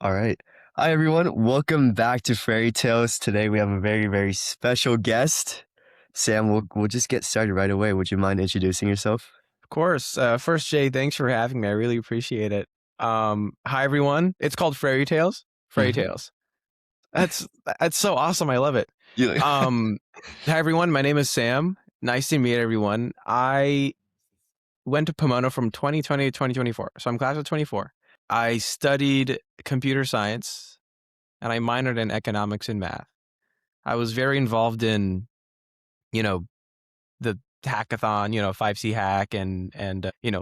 All right. Hi, everyone. Welcome back to Fairy Tales. Today we have a very, very special guest. Sam, we'll just get started right away. Would you mind introducing yourself? Of course. First, Jay, thanks for having me. I really appreciate it. Hi everyone. It's called Fairy Tales. Fairy Mhm. Tales. That's that's so awesome. I love it. Yeah. Um, Hi everyone. My name is Sam. Nice to meet everyone. I went to Pomona from 2020 to 2024. So I'm class of 24. I studied computer science and I minored in economics and math. I was very involved in, you know, the hackathon, 5C Hack and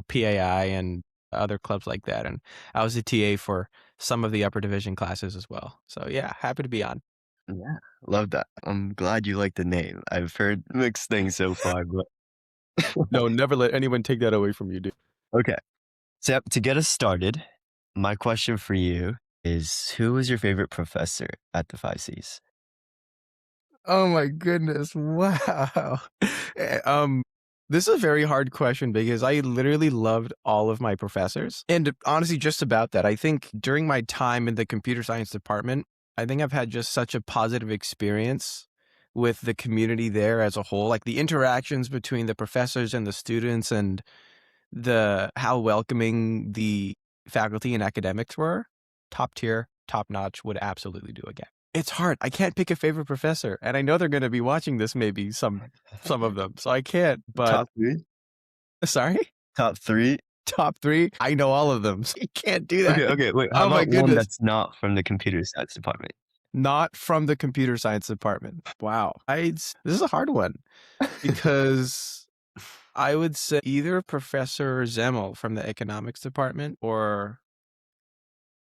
PAI and other clubs like that. And I was a TA for some of the upper division classes as well. So yeah, happy to be on. Yeah. Love that. I'm glad you like the name. I've heard mixed things so far, but No, never let anyone take that away from you, dude. okay. So to get us started, my question for you is who was your favorite professor at the 5Cs? Oh my goodness. Wow. Eh, um, this is a very hard question because I literally loved all of my professors. And honestly, just about that, I think during my time in the computer science department, I think I've had just such a positive experience with the community there as a whole, like the interactions between the professors and the students and the how welcoming the faculty and academics were. Top tier, top notch, would absolutely do again. It's hard. I can't pick a favorite professor, and I know they're going to be watching this. Maybe some of them, so I can't. But Top three? sorry, Top three? top three. I know all of them, so you can't do that. Okay. Wait, how Oh my about one goodness, that's not from the computer science department? not from the computer science department. Wow, this is a hard one because I would say either Professor Zemmel from the economics department or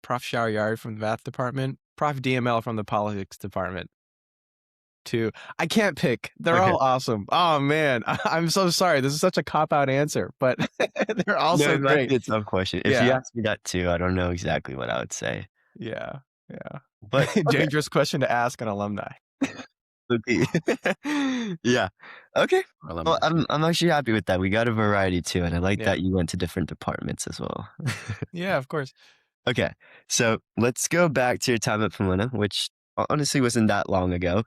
Prof. Sharyari from the math department, Prof. DML from the politics department. Too. I can't pick. They're Okay. all awesome. Oh man, I'm so sorry. This is such a cop-out answer, but they're all No, so it might great. be a tough question. If you Yeah, asked me that too, I don't know exactly what I would say. yeah, yeah. But okay. Dangerous question to ask an alumni. Okay. Yeah. Okay. Well, Alumni. I'm actually happy with that. We got a variety too, and I like Yeah, that you went to different departments as well. yeah. Of course. Okay. So let's go back to your time at Pomona, which honestly wasn't that long ago.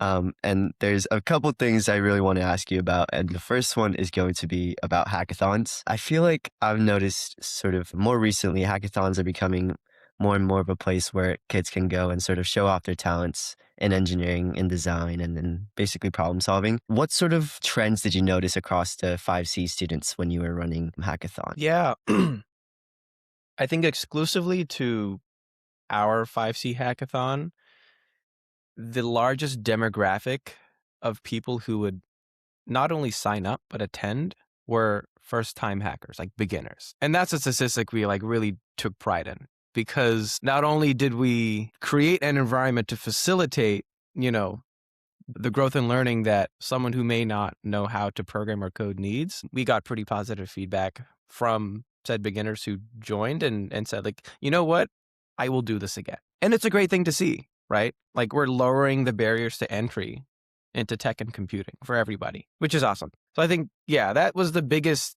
And there's a couple things I really want to ask you about. And the first one is going to be about hackathons. I feel like I've noticed sort of more recently, hackathons are becoming more and more of a place where kids can go and sort of show off their talents in engineering, in design, and in basically problem solving. What sort of trends did you notice across the 5C students when you were running hackathon? Yeah, I think exclusively to our 5C hackathon, the largest demographic of people who would not only sign up but attend were first time hackers, like beginners. And that's a statistic we like really took pride in because not only did we create an environment to facilitate, the growth and learning that someone who may not know how to program or code needs, we got pretty positive feedback from said beginners who joined and said, like, you know what? I will do this again. And it's a great thing to see, right? Like we're lowering the barriers to entry into tech and computing for everybody, which is awesome. So I think, yeah, that was the biggest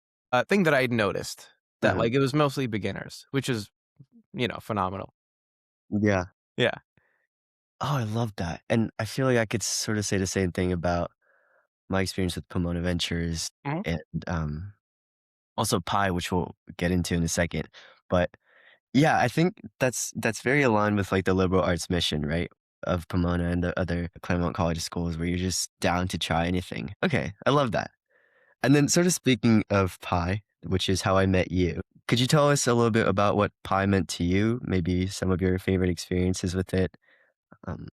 thing that I'd noticed, that Uh-huh. like it was mostly beginners, which is, phenomenal. Yeah. Yeah. Oh, I love that. And I feel like I could sort of say the same thing about my experience with Pomona Ventures Mhm. and also Pi, which we'll get into in a second. But yeah, I think that's very aligned with like the liberal arts mission, right? Of Pomona and the other Claremont College schools where you're just down to try anything. Okay, I love that. And then sort of speaking of Pi, which is how I met you, could you tell us a little bit about what Pi meant to you? Maybe some of your favorite experiences with it? Um,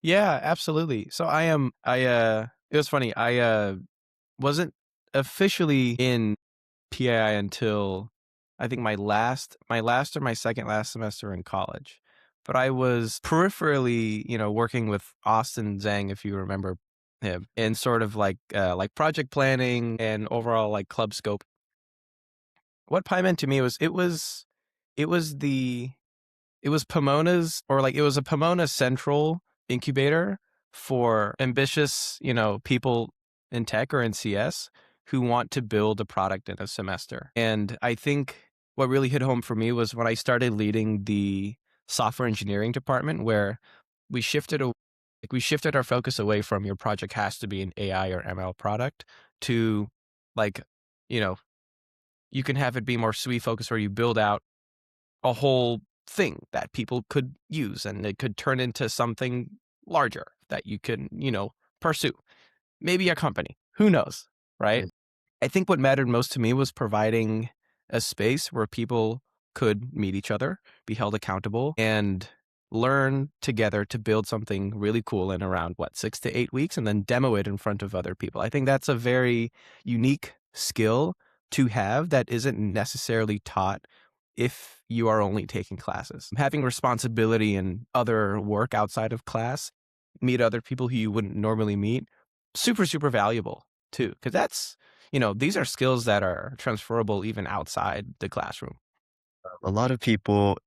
Yeah, absolutely. So it was funny. I wasn't officially in PAI until I think my last or my second last semester in college. But I was peripherally, working with Austin Zhang, if you remember him, in sort of like project planning and overall like club scope. What Pi meant to me was it was the it was Pomona's, or like it was a Pomona central incubator for ambitious, people in tech or in CS who want to build a product in a semester. And I think what really hit home for me was when I started leading the software engineering department, where we shifted we shifted our focus away from your project has to be an AI or ML product to like, you know, you can have it be more SWE focused where you build out a whole thing that people could use and it could turn into something larger that you can, pursue. Maybe a company. Who knows? Right? Right. I think what mattered most to me was providing a space where people could meet each other, be held accountable, and learn together to build something really cool in around 6 to 8 weeks and then demo it in front of other people. I think that's a very unique skill to have that isn't necessarily taught if you are only taking classes. Having responsibility and other work outside of class, meet other people who you wouldn't normally meet, super, super valuable too. Because these are skills that are transferable even outside the classroom. A lot of people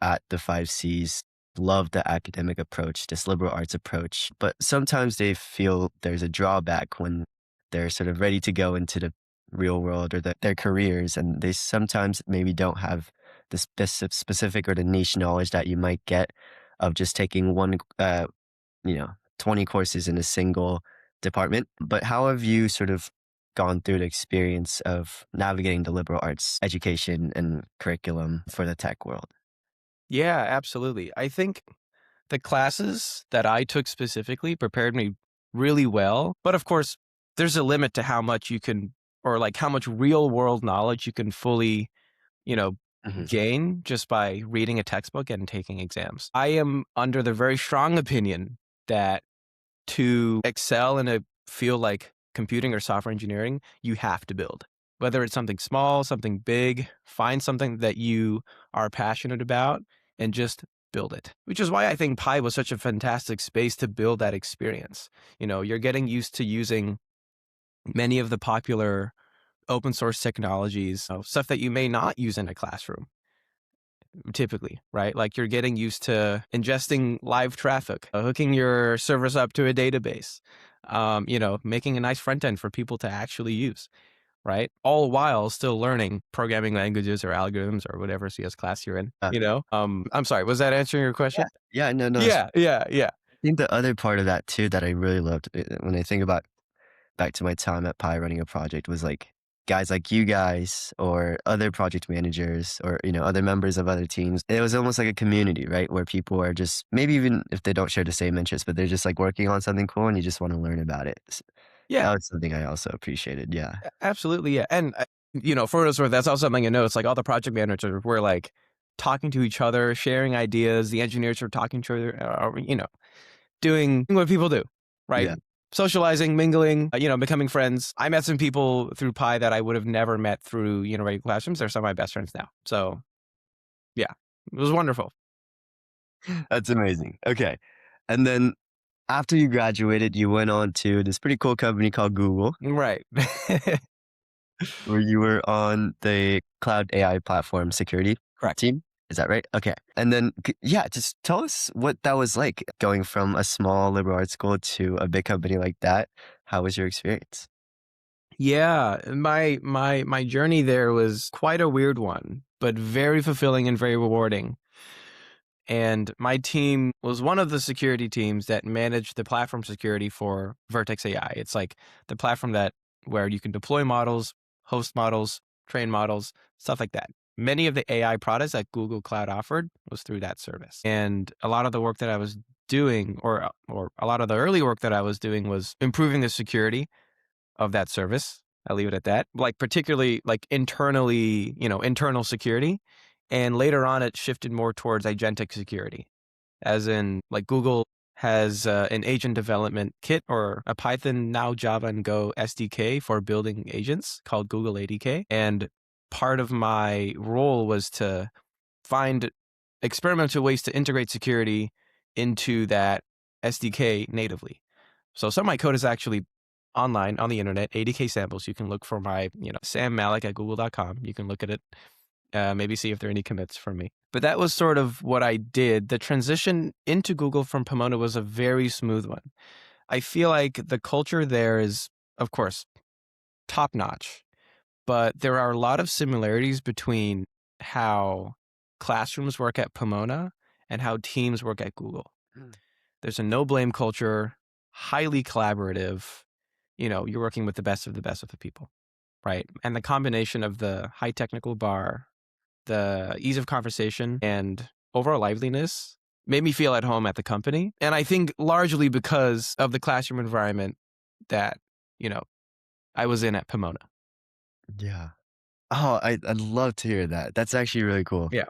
at the five C's love the academic approach, this liberal arts approach, but sometimes they feel there's a drawback when they're sort of ready to go into the real world or their careers, and they sometimes maybe don't have the specific or the niche knowledge that you might get of just taking one, you know, 20 courses in a single department. But how have you sort of gone through the experience of navigating the liberal arts education and curriculum for the tech world? Yeah, absolutely. I think the classes that I took specifically prepared me really well. But of course, there's a limit to how much you can, or like how much real world knowledge you can fully, you know, Mhm. gain just by reading a textbook and taking exams. I am under the very strong opinion that to excel in a field like computing or software engineering, you have to build. Whether it's something small, something big, find something that you are passionate about and just build it. Which is why I think Pi was such a fantastic space to build that experience. You're getting used to using many of the popular open source technologies, stuff that you may not use in a classroom typically, right? Like you're getting used to ingesting live traffic, hooking your servers up to a database, making a nice front end for people to actually use, right? All while still learning programming languages or algorithms or whatever CS class you're in, Uh, I'm sorry, was that answering your yeah, question? yeah, no, no. Yeah, yeah, yeah. I think the other part of that too that I really loved when I think about back to my time at Pi running a project was like guys like you guys or other project managers or other members of other teams. It was almost like a community, right? Where people are just maybe even if they don't share the same interests, but they're just like working on something cool and you just want to learn about it. Yeah, That was something I also appreciated. Yeah. absolutely. Yeah. And, for what it's worth, that's also something I know. It's like all the project managers were like talking to each other, sharing ideas. The engineers were talking to each other, doing what people do, right? Yeah. Socializing, mingling, becoming friends. I met some people through Pi that I would have never met through, regular classrooms. They're some of my best friends now. So yeah, it was wonderful. That's amazing. Okay. And then after you graduated, you went on to this pretty cool company called Google, Right. where you were on the cloud AI platform security Correct. team. Is that right? Okay. And then, yeah, just tell us what that was like going from a small liberal arts school to a big company like that. How was your experience? Yeah, my journey there was quite a weird one, but very fulfilling and very rewarding. And my team was one of the security teams that managed the platform security for Vertex AI. It's like the platform that where you can deploy models, host models, train models, stuff like that. Many of the AI products that Google Cloud offered was through that service. And a lot of the work that I was doing or a lot of the early work that I was doing was improving the security of that service. I'll leave it at that. Like particularly like internally, internal security. And later on, it shifted more towards agentic security, as in like Google has an agent development kit or a Python, now Java and Go SDK for building agents called Google ADK. And part of my role was to find experimental ways to integrate security into that SDK natively. So some of my code is actually online on the internet, ADK samples. You can look for my, Sam Malik at google.com. You can look at it, maybe see if there are any commits from me. But that was sort of what I did. The transition into Google from Pomona was a very smooth one. I feel like the culture there is, of course, top notch, but there are a lot of similarities between how classrooms work at Pomona and how teams work at Google. Mm. There's a no blame culture, highly collaborative. You're working with the best of the best of the people, right? And the combination of the high technical bar, the ease of conversation, and overall liveliness made me feel at home at the company. And I think largely because of the classroom environment that, you know, I was in at Pomona. Yeah. Oh, I'd love to hear that. That's actually really cool. Yeah.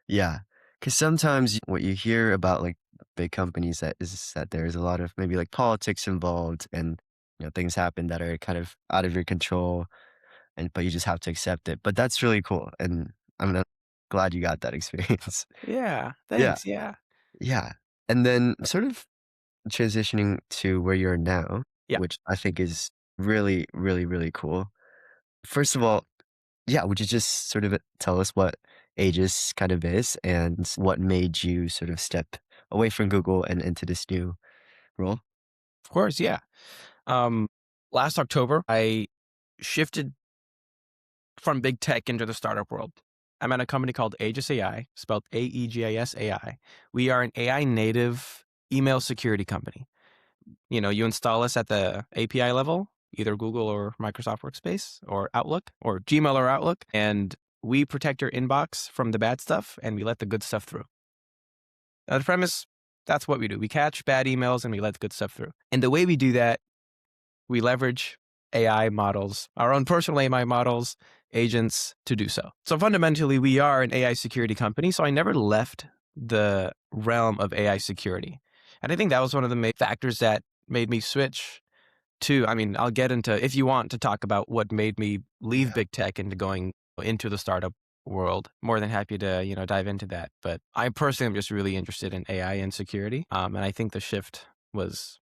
Yeah, because sometimes what you hear about, like, big companies that is that there's a lot of maybe, like, politics involved and, things happen that are kind of out of your control, but you just have to accept it. But that's really cool, and glad you got that experience. Yeah. Yeah, Thanks. Yeah. yeah. And then sort of transitioning to where you're now, Yeah. which I think is really, really, really cool. First of all, yeah, would you just sort of tell us what Aegis kind of is and what made you sort of step away from Google and into this new role? Of course. Yeah. Um, Last October, I shifted from big tech into the startup world. I'm at a company called Aegis AI, spelled Aegis AI. We are an AI native email security company. You install us at the API level, either Google or Microsoft Workspace or Outlook or Gmail or Outlook, and we protect your inbox from the bad stuff and we let the good stuff through. The premise, that's what we do. We catch bad emails and we let the good stuff through. And the way we do that, we leverage AI models, our own personal AI models, agents to do so. So fundamentally, we are an AI security company. So I never left the realm of AI security. And I think that was one of the main factors that made me switch to, I mean, I'll get into, if you want to talk about what made me leave Yeah. big tech into going into the startup world, more than happy to, dive into that. But I personally am just really interested in AI and security. And I think the shift was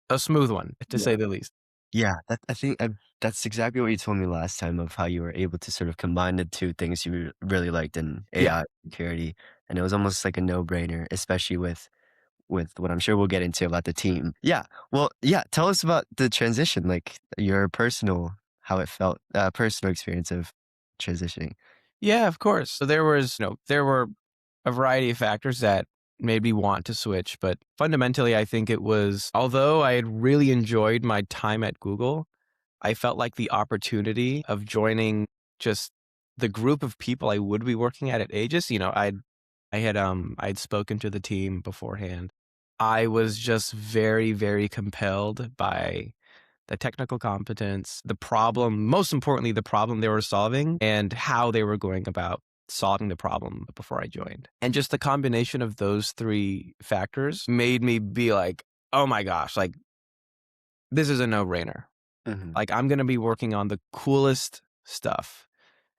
a smooth one, to Yeah. say the least. Yeah, I think that's exactly what you told me last time of how you were able to sort of combine the two things you really liked in Yeah. AI security, and it was almost like a no-brainer, especially with what I'm sure we'll get into about the team. Yeah, well, yeah, tell us about the transition, like your personal how it felt, personal experience of transitioning. Yeah, of course. So there were a variety of factors that made me want to switch, but fundamentally, I think it was, although I had really enjoyed my time at Google, I felt like the opportunity of joining just the group of people I would be working at Aegis, I'd spoken to the team beforehand. I was just very, very compelled by the technical competence, the problem, most importantly, the problem they were solving and how they were going about solving the problem before I joined. And just the combination of those three factors made me be like, oh my gosh, like this is a no brainer. Mhm. Like I'm going to be working on the coolest stuff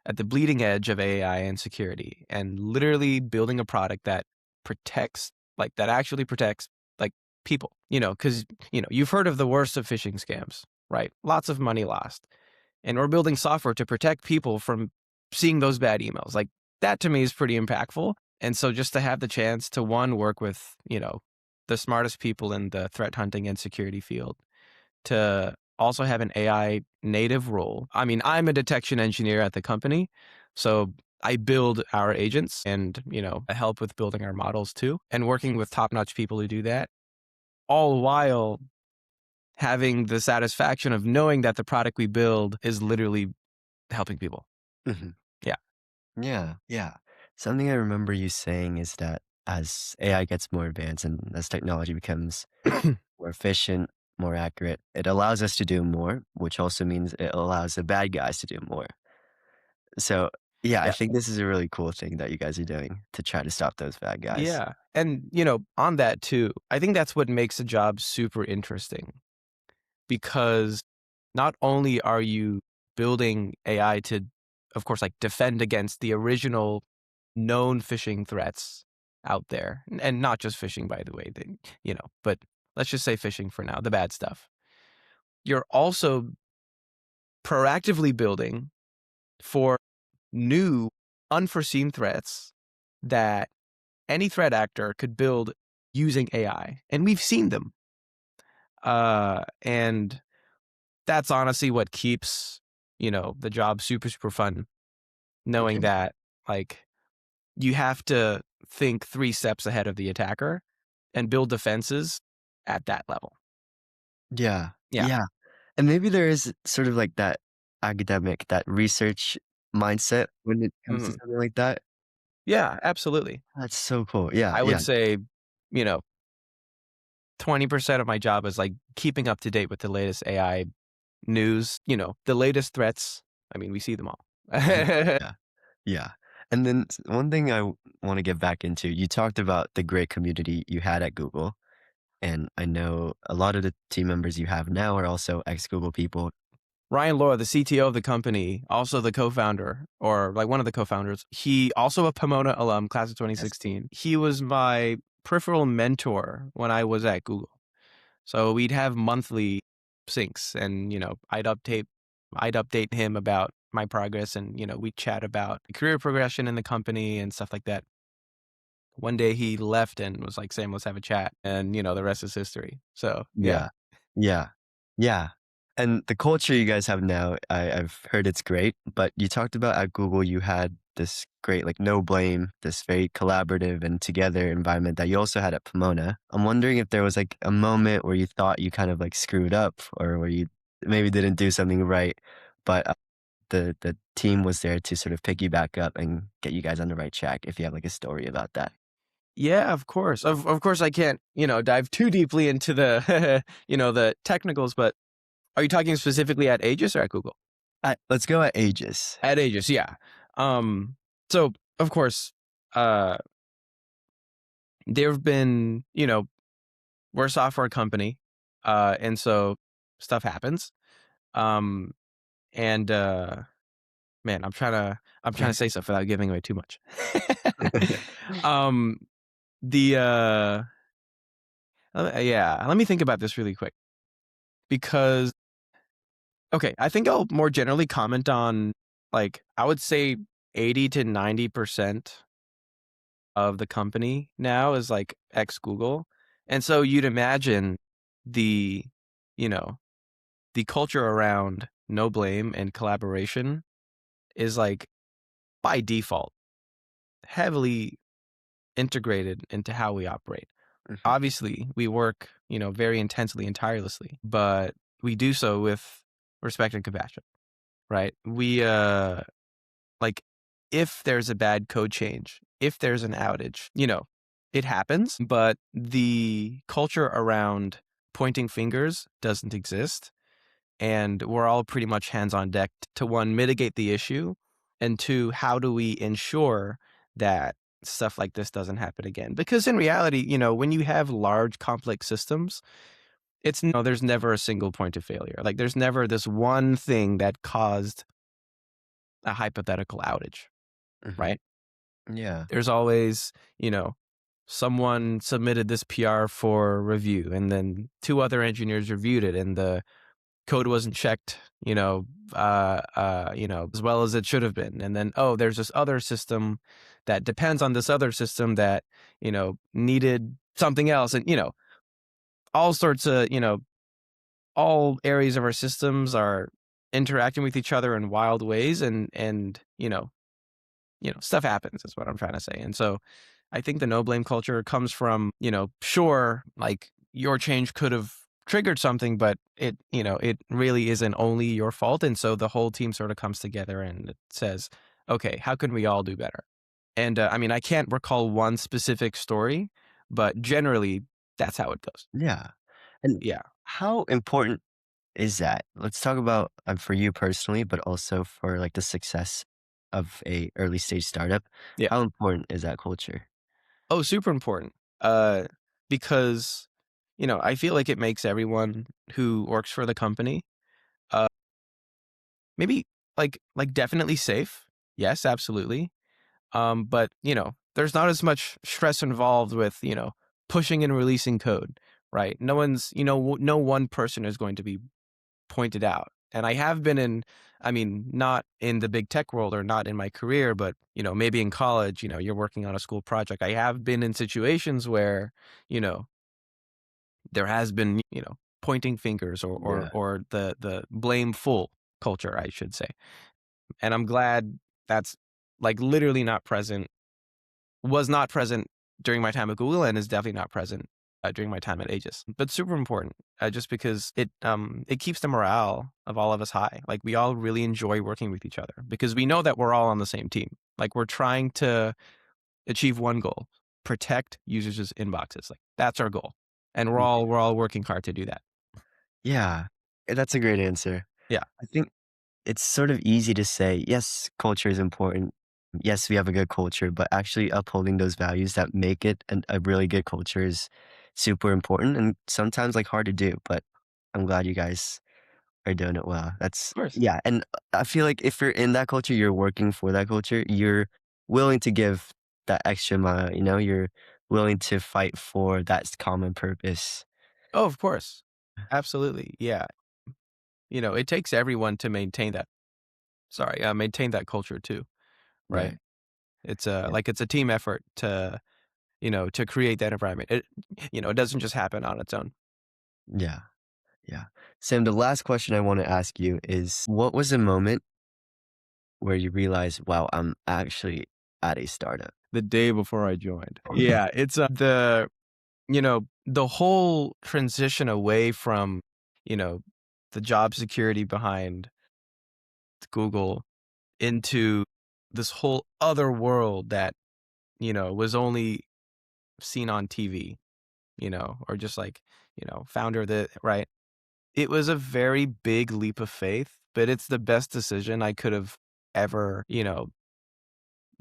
at the bleeding edge of AI and security and literally building a product that protects, like that actually protects like people, because, you've heard of the worst of phishing scams, right? Lots of money lost. And we're building software to protect people from seeing those bad emails. Like that to me is pretty impactful. And so just to have the chance to one, work with, the smartest people in the threat hunting and security field to also have an AI native role. I mean, I'm a detection engineer at the company, so I build our agents and, I help with building our models too and working with top-notch people who do that, all while having the satisfaction of knowing that the product we build is literally helping people. Mhm. Yeah. Yeah, yeah. Something I remember you saying is that as AI gets more advanced and as technology becomes more efficient, more accurate, it allows us to do more, which also means it allows the bad guys to do more. So, yeah, I Yeah. think this is a really cool thing that you guys are doing to try to stop those bad guys. Yeah. And, on that too, I think that's what makes a job super interesting because not only are you building AI to, of course, like defend against the original known phishing threats out there, and not just phishing, by the way, but let's just say phishing for now, the bad stuff. You're also proactively building for new unforeseen threats that any threat actor could build using AI. And we've seen them. And that's honestly what keeps, the job super, super fun, knowing Okay. that like you have to think 3 steps ahead of the attacker and build defenses at that level. Yeah. Yeah. Yeah. And maybe there is sort of like that academic, that research mindset when it comes to Mhm. something like that. Yeah, absolutely. That's so cool. Yeah, I yeah. would say, you know, 20% of my job is, like, keeping up to date with the latest AI news, the latest threats. I mean, we see them all. Mhm. Yeah, yeah. And then one thing I want to get back into, you talked about the great community you had at Google. And I know a lot of the team members you have now are also ex-Google people. Ryan Laura, the CTO of the company, also the co-founder, or like one of the co-founders, he also a Pomona alum, class of Yes. 2016. He was my peripheral mentor when I was at Google. So we'd have monthly syncs and, I'd update him about my progress and, we'd chat about career progression in the company and stuff like that. One day he left and was like, Sam, let's have a chat. And, the rest is history. So yeah. Yeah. Yeah. Yeah. And the culture you guys have now, I've heard it's great, but you talked about at Google you had this great, like, no blame, this very collaborative and together environment that you also had at Pomona. I'm wondering if there was like a moment where you thought you kind of like screwed up or where you maybe didn't do something right, but the team was there to sort of pick you back up and get you guys on the right track, if you have like a story about that. Yeah, of course. Of course I can't, dive too deeply into the the technicals, but are you talking specifically at Aegis or at Google? Let's go at ages. At Aegis, yeah. Um so of course, uh there've been, we're a software company, and so stuff happens. Um and man, I'm trying to say stuff without giving away too much. um the yeah, let me think about this really quick because okay, I think I'll more generally comment on, like, I would say 80 to 90% of the company now is, like, ex-Google, and so you'd imagine the, you know, the culture around no blame and collaboration is, like, by default, heavily integrated into how we operate. Mhm, Obviously, we work, very intensely and tirelessly, but we do so with respect and compassion, right? Like, if there's a bad code change, if there's an outage, it happens, but the culture around pointing fingers doesn't exist. And we're all pretty much hands on deck to one, mitigate the issue, and two, how do we ensure that stuff like this doesn't happen again? Because in reality, when you have large complex systems, it's no, there's never a single point of failure. Like there's never this one thing that caused a hypothetical outage, mhm. right? Yeah, There's always, someone submitted this PR for review and then two other engineers reviewed it and the code wasn't checked, as well as it should have been. And then, oh, there's this other system that depends on this other system that, needed something else. And, all sorts of, all areas of our systems are interacting with each other in wild ways and, stuff happens is what I'm trying to say. And so I think the no blame culture comes from, sure, like your change could have triggered something, but it really isn't only your fault. And so the whole team sort of comes together and it says, okay, how can we all do better? And I mean, I can't recall one specific story, but generally that's how it goes. yeah. And Yeah. how important is that? Let's talk about, for you personally, but also for, like, the success of a early stage startup. Yeah. How important is that culture? Oh, super important. Uh, because, I feel like it makes everyone who works for the company uh, maybe like definitely safe. Yes, absolutely. But there's not as much stress involved with, pushing and releasing code, right? No one's, no one person is going to be pointed out. And I have been in, I mean, not in the big tech world or not in my career, but, maybe in college, you're working on a school project. I have been in situations where, you know, there has been, pointing fingers or Yeah. or the blameful culture, I should say. And I'm glad that's like literally not present was not present during my time at Google and is definitely not present during my time at Aegis. But super important, just because it keeps the morale of all of us high. Like we all really enjoy working with each other because we know that we're all on the same team. Like we're trying to achieve one goal: protect users' inboxes. Like that's our goal, and we're all working hard to do that. Yeah, that's a great answer. Yeah, I think it's sort of easy to say, yes, culture is important. Yes, we have a good culture, but actually upholding those values that make it a really good culture is super important and sometimes like hard to do. But I'm glad you guys are doing it well. of course. Yeah. And I feel like if you're in that culture, you're working for that culture, you're willing to give that extra mile, you're willing to fight for that common purpose. Oh, of course, absolutely. Yeah, it takes everyone to maintain that. Sorry, maintain that culture too, right? Right. It's a Yeah. like it's a team effort to create that environment. It doesn't just happen on its own. Yeah. Yeah. Sam, the last question I want to ask you is what was a moment where you realized, wow, I'm actually at a startup? The day before I joined. Yeah, it's the whole transition away from, you know, the job security behind Google into this whole other world that, was only seen on TV, or just like, founder of the right. It was a very big leap of faith, but it's the best decision I could have ever,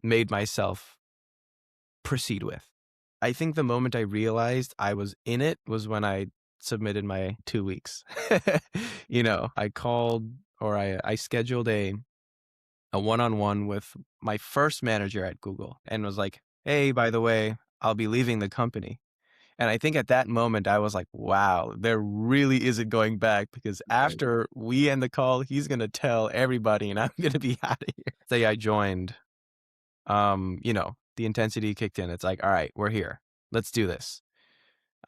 made myself proceed with. I think the moment I realized I was in it was when I submitted my 2 weeks. I called or I scheduled a one-on-one with my first manager at Google and was like, "Hey, by the way, I'll be leaving the company." And I think at that moment I was like, "Wow, there really isn't going back because Right. after we end the call, he's gonna tell everybody and I'm gonna be out of here." Say I joined, the intensity kicked in. It's like, "All right, we're here. Let's do this."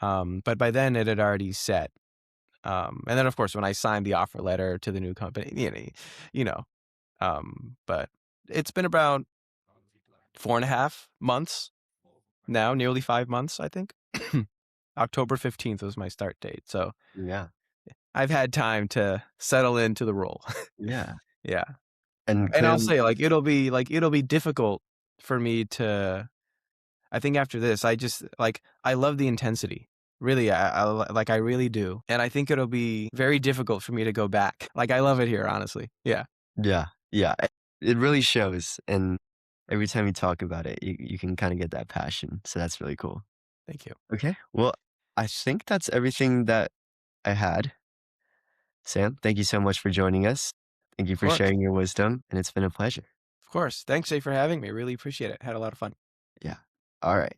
But by then it had already set. And then of course when I signed the offer letter to the new company, you know, but it's been about 4.5 months now, nearly 5 months, I think. October 15th was my start date. So Yeah. I've had time to settle into the role. Yeah. Yeah. And And I'll clearly, say it'll be difficult for me to I think after this, I love the intensity. Really, I really do. And I think it'll be very difficult for me to go back. Like I love it here, honestly. Yeah. yeah. Yeah. It really shows. And every time you talk about it, you can kind of get that passion. So that's really cool. Thank you. Okay. Well, I think that's everything that I had. Sam, thank you so much for joining us. Thank you Of for course. sharing your wisdom, and it's been a pleasure. Of course. Thanks, Jay, for having me. Really appreciate it. Had a lot of fun. Yeah. All right.